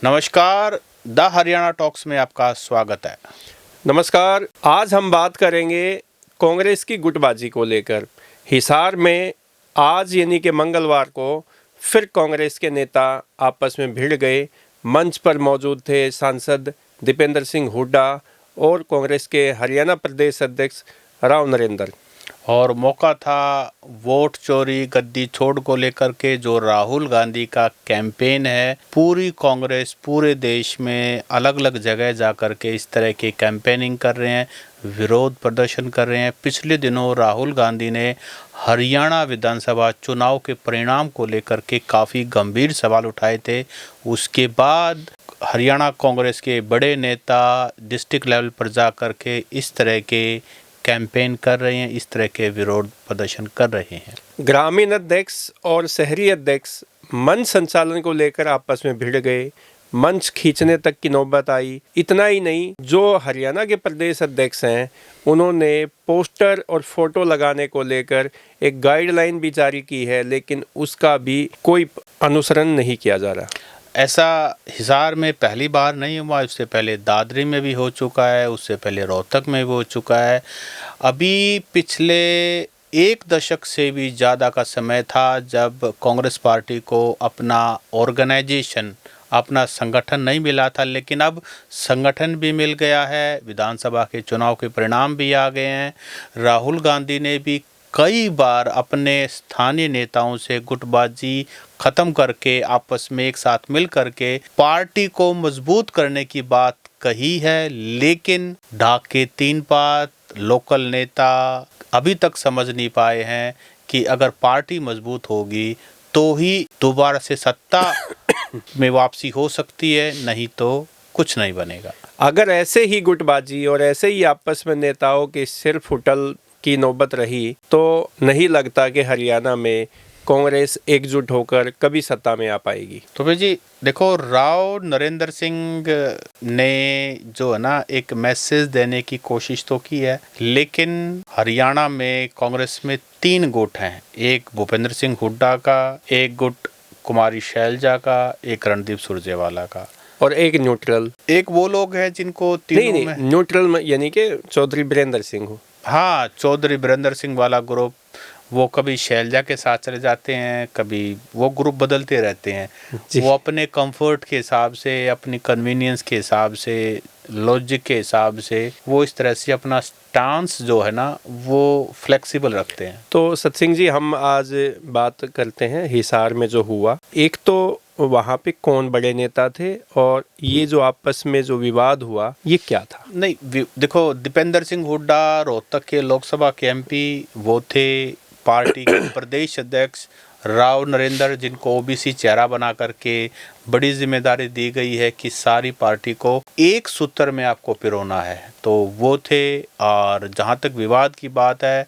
नमस्कार, the Haryana talks में आपका स्वागत है। नमस्कार। आज हम बात करेंगे कांग्रेस की गुटबाजी को लेकर। हिसार में आज यानी कि मंगलवार को फिर कांग्रेस के नेता आपस में भिड़ गए। मंच पर मौजूद थे सांसद दीपेंद्र सिंह हुड्डा और कांग्रेस के हरियाणा प्रदेश अध्यक्ष राव नरेंद्र। और मौका था वोट चोरी गद्दी छोड़ को लेकर के जो राहुल गांधी का कैंपेन है। पूरी कांग्रेस पूरे देश में अलग अलग जगह जा कर के इस तरह की कैंपेनिंग कर रहे हैं, विरोध प्रदर्शन कर रहे हैं। पिछले दिनों राहुल गांधी ने हरियाणा विधानसभा चुनाव के परिणाम को लेकर के काफ़ी गंभीर सवाल उठाए थे। उसके बाद हरियाणा कांग्रेस के बड़े नेता डिस्ट्रिक्ट लेवल पर जा कर के इस तरह के कैंपेन कर रहे हैं, इस तरह के विरोध प्रदर्शन कर रहे हैं। ग्रामीण अध्यक्ष और शहरी अध्यक्ष मंच संचालन को लेकर आपस में भिड़ गए। मंच खींचने तक की नौबत आई। इतना ही नहीं, जो हरियाणा के प्रदेश अध्यक्ष हैं उन्होंने पोस्टर और फोटो लगाने को लेकर एक गाइडलाइन भी जारी की है, लेकिन उसका भी कोई अनुसरण नहीं किया जा रहा। ऐसा हिसार में पहली बार नहीं हुआ, उससे पहले दादरी में भी हो चुका है, उससे पहले रोहतक में भी हो चुका है। अभी पिछले एक दशक से भी ज़्यादा का समय था जब कांग्रेस पार्टी को अपना ऑर्गेनाइजेशन, अपना संगठन नहीं मिला था, लेकिन अब संगठन भी मिल गया है। विधानसभा के चुनाव के परिणाम भी आ गए हैं। राहुल गांधी ने भी कई बार अपने स्थानीय नेताओं से गुटबाजी खत्म करके आपस में एक साथ मिल करके पार्टी को मजबूत करने की बात कही है, लेकिन ढाक के तीन पात लोकल नेता अभी तक समझ नहीं पाए हैं कि अगर पार्टी मजबूत होगी तो ही दोबारा से सत्ता में वापसी हो सकती है, नहीं तो कुछ नहीं बनेगा। अगर ऐसे ही गुटबाजी और ऐसे ही आपस में नेताओं के सिर फुटल की नौबत रही तो नहीं लगता कि हरियाणा में कांग्रेस एकजुट होकर कभी सत्ता में आ पाएगी। तो भाई जी देखो, राव नरेंद्र सिंह ने जो है ना एक मैसेज देने की कोशिश तो की है, लेकिन हरियाणा में कांग्रेस में 3 गुट हैं। एक भूपेंद्र सिंह हुड्डा का, एक गुट कुमारी शैलजा का, एक रणदीप सुरजेवाला का और एक न्यूट्रल। एक वो लोग हैं जिनको तीनों नहीं, न्यूट्रल यानी कि चौधरी बीरेंद्र सिंह हो। हाँ, चौधरी बीरेंद्र सिंह वाला ग्रुप, वो कभी शैलजा के साथ चले जाते हैं, कभी वो ग्रुप बदलते रहते हैं। वो अपने कंफर्ट के हिसाब से, अपनी कन्वीनियंस के हिसाब से, लॉजिक के हिसाब से वो इस तरह से अपना स्टांस जो है ना वो फ्लेक्सिबल रखते हैं। तो सतसिंह जी, हम आज बात करते हैं हिसार में जो हुआ। एक तो वहाँ पे कौन बड़े नेता थे और ये जो आपस में जो विवाद हुआ ये क्या था? नहीं देखो, दीपेंद्र सिंह हुड्डा रोहतक के लोकसभा के एमपी वो थे। पार्टी के प्रदेश अध्यक्ष राव नरेंद्र, जिनको ओबीसी चेहरा बना करके बड़ी जिम्मेदारी दी गई है कि सारी पार्टी को एक सूत्र में आपको पिरोना है, तो वो थे। और जहाँ तक विवाद की बात है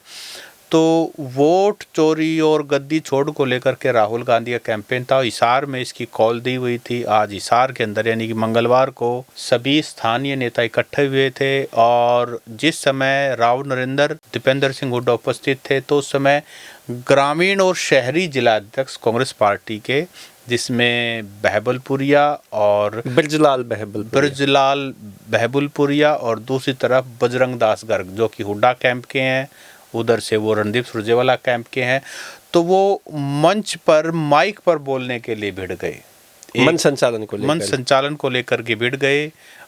तो वोट चोरी और गद्दी छोड़ को लेकर के राहुल गांधी का कैंपेन था। हिसार में इसकी कॉल दी हुई थी। आज हिसार के अंदर यानी कि मंगलवार को सभी स्थानीय नेता इकट्ठे हुए थे और जिस समय राव नरेंद्र, दीपेंद्र सिंह हुड्डा उपस्थित थे तो उस समय ग्रामीण और शहरी जिला अध्यक्ष कांग्रेस पार्टी के, जिसमें बहबलपुरिया और ब्रजलाल बहबलपुरिया और दूसरी तरफ बजरंग दास गर्ग जो कि हुड्डा कैंप के हैं, उधर से वो रणदीप सुरजेवाला कैंप के हैं, तो वो मंच पर माइक पर बोलने के लिए भिड़ गए। मंच संचालन को लेकर के भिड़ गए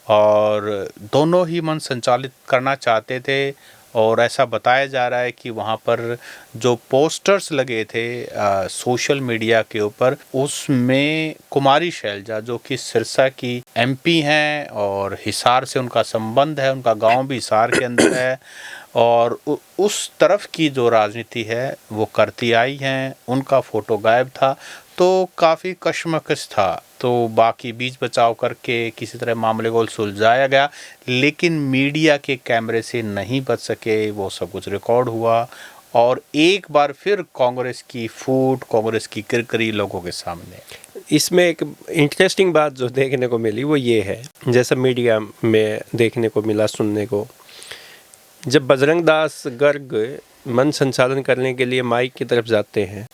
और दोनों ही मंच संचालित करना चाहते थे। और ऐसा बताया जा रहा है कि वहाँ पर जो पोस्टर्स लगे थे सोशल मीडिया के ऊपर, उसमें कुमारी शैलजा जो कि सिरसा की एमपी हैं और हिसार से उनका संबंध है, उनका गांव भी हिसार के अंदर है और उस तरफ की जो राजनीति है वो करती आई हैं, उनका फोटो गायब था। तो काफ़ी कशमकश था। तो बाकी बीच बचाव करके किसी तरह मामले को सुलझाया गया, लेकिन मीडिया के कैमरे से नहीं बच सके। वो सब कुछ रिकॉर्ड हुआ और एक बार फिर कांग्रेस की फूट, कांग्रेस की किरकिरी लोगों के सामने। इसमें एक इंटरेस्टिंग बात जो देखने को मिली वो ये है, जैसा मीडिया में देखने को मिला, सुनने को, जब बजरंग दास गर्ग मंच संचालन करने के लिए माइक की तरफ जाते हैं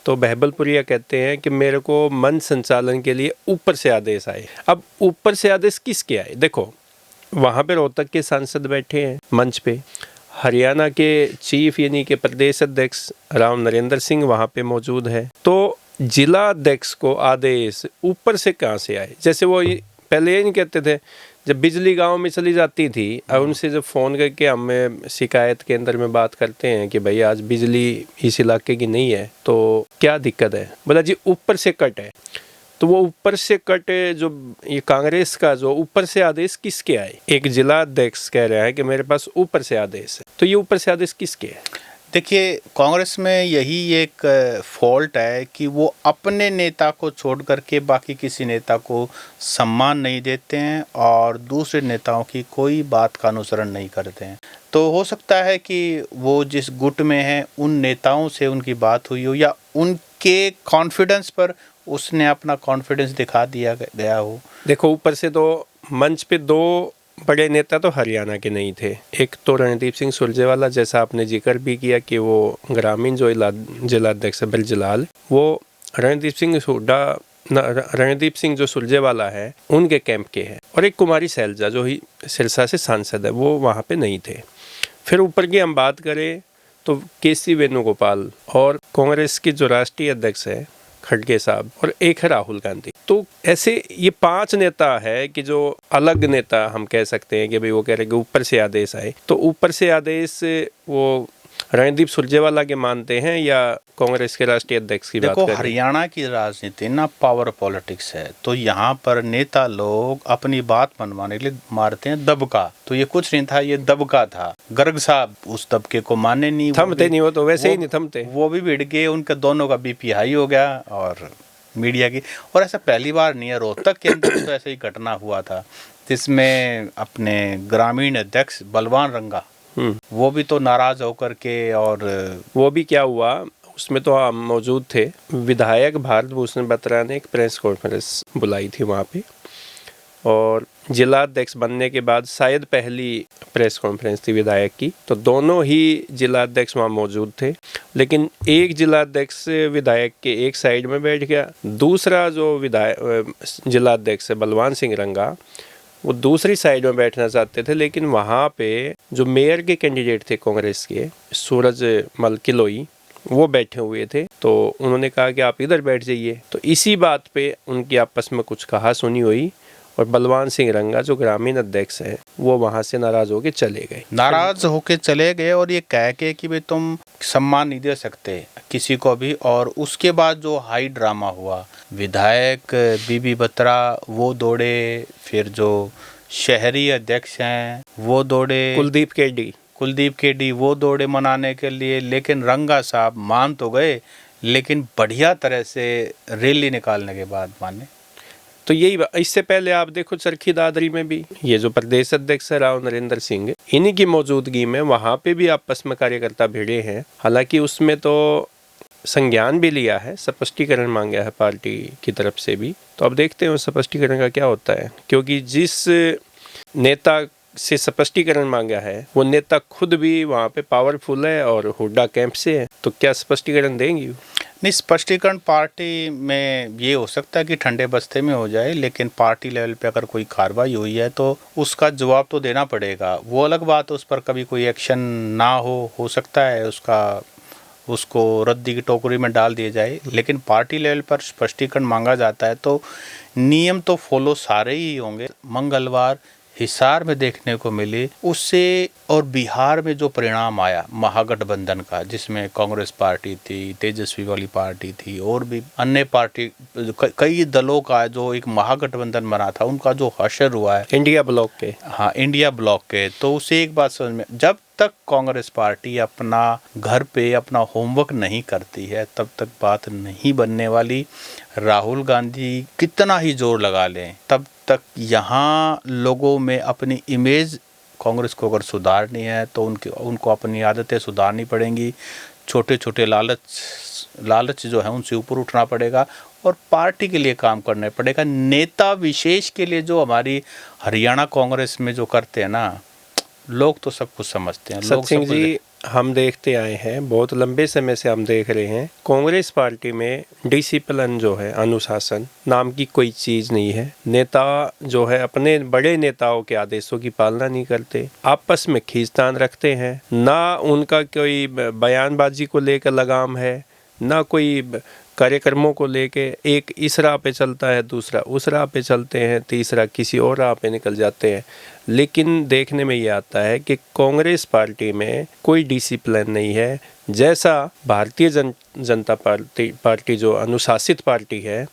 तो बहबलपुरिया कहते हैं कि मेरे को मंच संचालन के लिए ऊपर से आदेश आए। अब ऊपर से आदेश किसके आए? देखो, वहाँ पे रोहतक के सांसद बैठे हैं मंच पे, हरियाणा के चीफ यानी कि प्रदेश अध्यक्ष राव नरेंद्र सिंह वहाँ पे मौजूद है। तो जिला अध्यक्ष को आदेश ऊपर से कहाँ से आए? जैसे वो पहले ये नहीं कहते थे, जब बिजली गांव में चली जाती थी और उनसे जब फ़ोन करके हमें शिकायत केंद्र में बात करते हैं कि भाई आज बिजली इस इलाके की नहीं है तो क्या दिक्कत है, बोला जी ऊपर से कट है। तो वो ऊपर से कट जो ये कांग्रेस का जो ऊपर से आदेश किसके आए? एक जिला अध्यक्ष कह रहा है कि मेरे पास ऊपर से आदेश है, तो ये ऊपर से आदेश किसके है? देखिए, कांग्रेस में यही एक फॉल्ट है कि वो अपने नेता को छोड़ करके बाकी किसी नेता को सम्मान नहीं देते हैं और दूसरे नेताओं की कोई बात का अनुसरण नहीं करते हैं। तो हो सकता है कि वो जिस गुट में हैं उन नेताओं से उनकी बात हुई हो या उनके कॉन्फिडेंस पर उसने अपना कॉन्फिडेंस दिखा दिया गया हो। देखो, ऊपर से तो मंच पे दो बड़े नेता तो हरियाणा के नहीं थे। एक तो रणदीप सिंह सुरजेवाला, जैसा आपने जिक्र भी किया कि वो ग्रामीण जो जिला अध्यक्ष बरजलाल, वो रणदीप सिंह जो सुरजेवाला है उनके कैंप के हैं। और एक कुमारी शैलजा जो ही सिरसा से सांसद है, वो वहाँ पे नहीं थे। फिर ऊपर की हम बात करें तो केसी वेणुगोपाल और कांग्रेस के जो राष्ट्रीय अध्यक्ष है खड़गे साहब, और एक है राहुल गांधी। तो ऐसे ये 5 नेता है कि जो अलग नेता हम कह सकते हैं कि भाई वो कह रहे हैं कि ऊपर से आदेश आए। तो ऊपर से आदेश वो रणदीप सुरजेवाला के मानते हैं या कांग्रेस के राष्ट्रीय अध्यक्ष की बात करें? देखो, हरियाणा की राजनीति ना पावर पॉलिटिक्स है, तो यहाँ पर नेता लोग अपनी बात मनवाने के लिए मारते हैं दबका। तो ये कुछ नहीं था, ये दबका था। गर्ग साहब उस दबके को माने नहीं, थमते नहीं, वो तो वैसे ही नहीं थमते। वो भी भिड़ गए, उनके दोनों का बीपी हाई हो गया और मीडिया की। और ऐसा पहली बार नहीं है, रोहतक के अंदर तो ऐसे ही घटना हुआ था जिसमें अपने ग्रामीण अध्यक्ष बलवान रंगा, वो भी तो नाराज होकर के, और वो भी क्या हुआ उसमें तो हम मौजूद थे। विधायक भारत भूषण बत्रा ने एक प्रेस कॉन्फ्रेंस बुलाई थी वहाँ पे, और जिला अध्यक्ष बनने के बाद शायद पहली प्रेस कॉन्फ्रेंस थी विधायक की। तो दोनों ही जिला अध्यक्ष वहाँ मौजूद थे, लेकिन एक जिला अध्यक्ष विधायक के एक साइड में बैठ गया, दूसरा जो जिला अध्यक्ष है बलवान सिंह रंगा, वो दूसरी साइड में बैठना चाहते थे। लेकिन वहाँ पे जो मेयर के कैंडिडेट थे कांग्रेस के, सूरजमल किलोई, वो बैठे हुए थे। तो उन्होंने कहा कि आप इधर बैठ जाइए। तो इसी बात पे उनकी आपस में कुछ कहा सुनी हुई, और बलवान सिंह रंगा जो ग्रामीण अध्यक्ष है वो वहाँ से नाराज होके चले गए और ये कह के कि भाई तुम सम्मान नहीं दे सकते किसी को भी। और उसके बाद जो हाई ड्रामा हुआ, विधायक बीबी बत्रा वो दौड़े, फिर जो शहरी अध्यक्ष हैं वो दौड़े, कुलदीप केडी वो दौड़े मनाने के लिए। लेकिन रंगा साहब मान तो गए, लेकिन बढ़िया तरह से रैली निकालने के बाद माने। तो यही इससे पहले आप देखो चरखी दादरी में भी ये जो प्रदेश अध्यक्ष है राव नरेंद्र सिंह, इन्हीं की मौजूदगी में वहाँ पे भी आपस में कार्यकर्ता भिड़े हैं। हालांकि उसमें तो संज्ञान भी लिया है, स्पष्टीकरण मांगा है पार्टी की तरफ से भी। तो अब देखते हैं उस स्पष्टीकरण का क्या होता है, क्योंकि जिस नेता से स्पष्टीकरण मांगा है वो नेता खुद भी वहाँ पे पावरफुल है और हुड्डा कैंप से है। तो क्या स्पष्टीकरण देंगी? नहीं, स्पष्टीकरण पार्टी में ये हो सकता है कि ठंडे बस्ते में हो जाए, लेकिन पार्टी लेवल पे अगर कोई कार्रवाई हुई है तो उसका जवाब तो देना पड़ेगा। वो अलग बात, उस पर कभी कोई एक्शन ना हो सकता है उसको रद्दी की टोकरी में डाल दिया जाए। लेकिन पार्टी लेवल पर स्पष्टीकरण मांगा जाता है तो नियम तो फॉलो सारे ही होंगे। मंगलवार हिसार में देखने को मिले उससे, और बिहार में जो परिणाम आया महागठबंधन का, जिसमें कांग्रेस पार्टी थी, तेजस्वी वाली पार्टी थी, और भी अन्य पार्टी कई दलों का जो एक महागठबंधन बना था, उनका जो हशर हुआ है इंडिया ब्लॉक के। तो उसे एक बात समझ में, जब तक कांग्रेस पार्टी अपना घर पे अपना होमवर्क नहीं करती है तब तक बात नहीं बनने वाली। राहुल गांधी कितना ही जोर लगा लें तब तक यहाँ लोगों में अपनी इमेज, कांग्रेस को अगर सुधारनी है तो उनको अपनी आदतें सुधारनी पड़ेंगी। छोटे छोटे लालच जो है उनसे ऊपर उठना पड़ेगा और पार्टी के लिए काम करना पड़ेगा। नेता विशेष के लिए जो हमारी हरियाणा कांग्रेस में जो करते हैं ना, लोग तो सब कुछ समझते हैं। सत सिंह जी, हम देखते आए हैं, बहुत लंबे समय से हम देख रहे हैं, कांग्रेस पार्टी में डिसिप्लिन जो है, अनुशासन नाम की कोई चीज़ नहीं है। नेता जो है अपने बड़े नेताओं के आदेशों की पालना नहीं करते, आपस में खींचतान रखते हैं, ना उनका कोई बयानबाजी को लेकर लगाम है, ना कोई कार्यक्रमों को लेके। एक इस राह पे चलता है, दूसरा उस राह पे चलते हैं, तीसरा किसी और राह पे निकल जाते हैं। लेकिन देखने में ये आता है कि कांग्रेस पार्टी में कोई डिसिप्लिन नहीं है। जैसा भारतीय जनता पार्टी जो अनुशासित पार्टी है,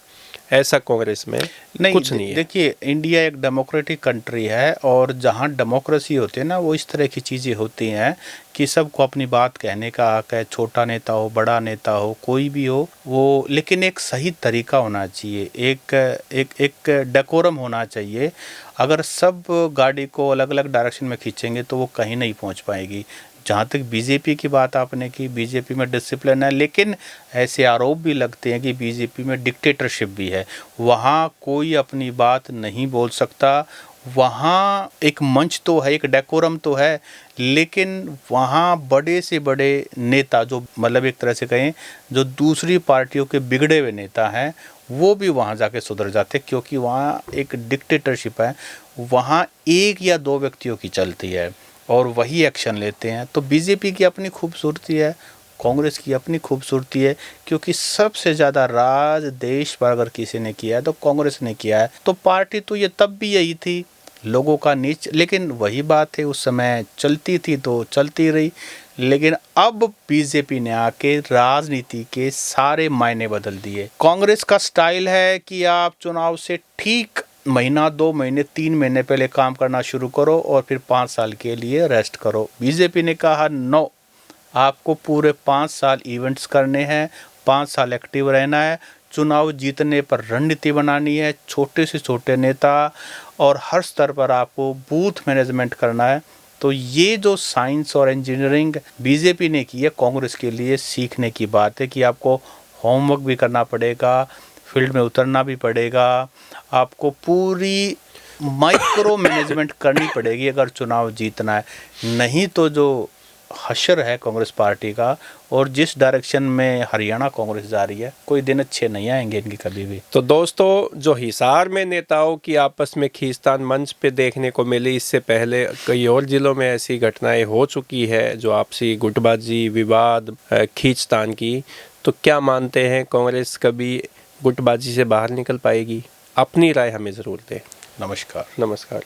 ऐसा कांग्रेस में कुछ नहीं है। देखिए, इंडिया एक डेमोक्रेटिक कंट्री है और जहाँ डेमोक्रेसी होती है ना, वो इस तरह की चीज़ें होती हैं कि सबको अपनी बात कहने का हक है, छोटा नेता हो, बड़ा नेता हो, कोई भी हो वो, लेकिन एक सही तरीका होना चाहिए, एक डेकोरम होना चाहिए। अगर सब गाड़ी को अलग अलग डायरेक्शन में खींचेंगे तो वो कहीं नहीं पहुंच पाएगी। जहाँ तक बीजेपी की बात आपने की, बीजेपी में डिसिप्लिन है, लेकिन ऐसे आरोप भी लगते हैं कि बीजेपी में डिक्टेटरशिप भी है। वहाँ कोई अपनी बात नहीं बोल सकता। वहाँ एक मंच तो है, एक डेकोरम तो है, लेकिन वहाँ बड़े से बड़े नेता, जो मतलब एक तरह से कहें जो दूसरी पार्टियों के बिगड़े हुए नेता हैं, वो भी वहाँ जाके सुधर जाते, क्योंकि वहाँ एक डिक्टेटरशिप है। वहाँ एक या दो व्यक्तियों की चलती है और वही एक्शन लेते हैं। तो बीजेपी की अपनी खूबसूरती है, कांग्रेस की अपनी खूबसूरती है, क्योंकि सबसे ज़्यादा राज देश पर अगर किसी ने किया है तो कांग्रेस ने किया है। तो पार्टी तो ये तब भी यही थी, लोगों का नीच, लेकिन वही बात है, उस समय चलती थी तो चलती रही। लेकिन अब बीजेपी ने आके राजनीति के सारे मायने बदल दिए। कांग्रेस का स्टाइल है कि आप चुनाव से ठीक महीना, 2 महीने, 3 महीने पहले काम करना शुरू करो और फिर 5 साल के लिए रेस्ट करो। बीजेपी ने कहा नो, आपको पूरे 5 साल इवेंट्स करने हैं, 5 साल एक्टिव रहना है, चुनाव जीतने पर रणनीति बनानी है, छोटे से छोटे नेता और हर स्तर पर आपको बूथ मैनेजमेंट करना है। तो ये जो साइंस और इंजीनियरिंग बीजेपी ने की है, कांग्रेस के लिए सीखने की बात है कि आपको होमवर्क भी करना पड़ेगा, फील्ड में उतरना भी पड़ेगा, आपको पूरी माइक्रो मैनेजमेंट करनी पड़ेगी अगर चुनाव जीतना है। नहीं तो जो हशर है कांग्रेस पार्टी का और जिस डायरेक्शन में हरियाणा कांग्रेस जा रही है, कोई दिन अच्छे नहीं आएंगे इनके कभी भी। तो दोस्तों, जो हिसार में नेताओं की आपस में खींचतान मंच पे देखने को मिली, इससे पहले कई और जिलों में ऐसी घटनाएं हो चुकी है, जो आपसी गुटबाजी, विवाद, खींचतान की। तो क्या मानते हैं, कांग्रेस कभी गुटबाजी से बाहर निकल पाएगी? अपनी राय हमें ज़रूर दें। नमस्कार। नमस्कार।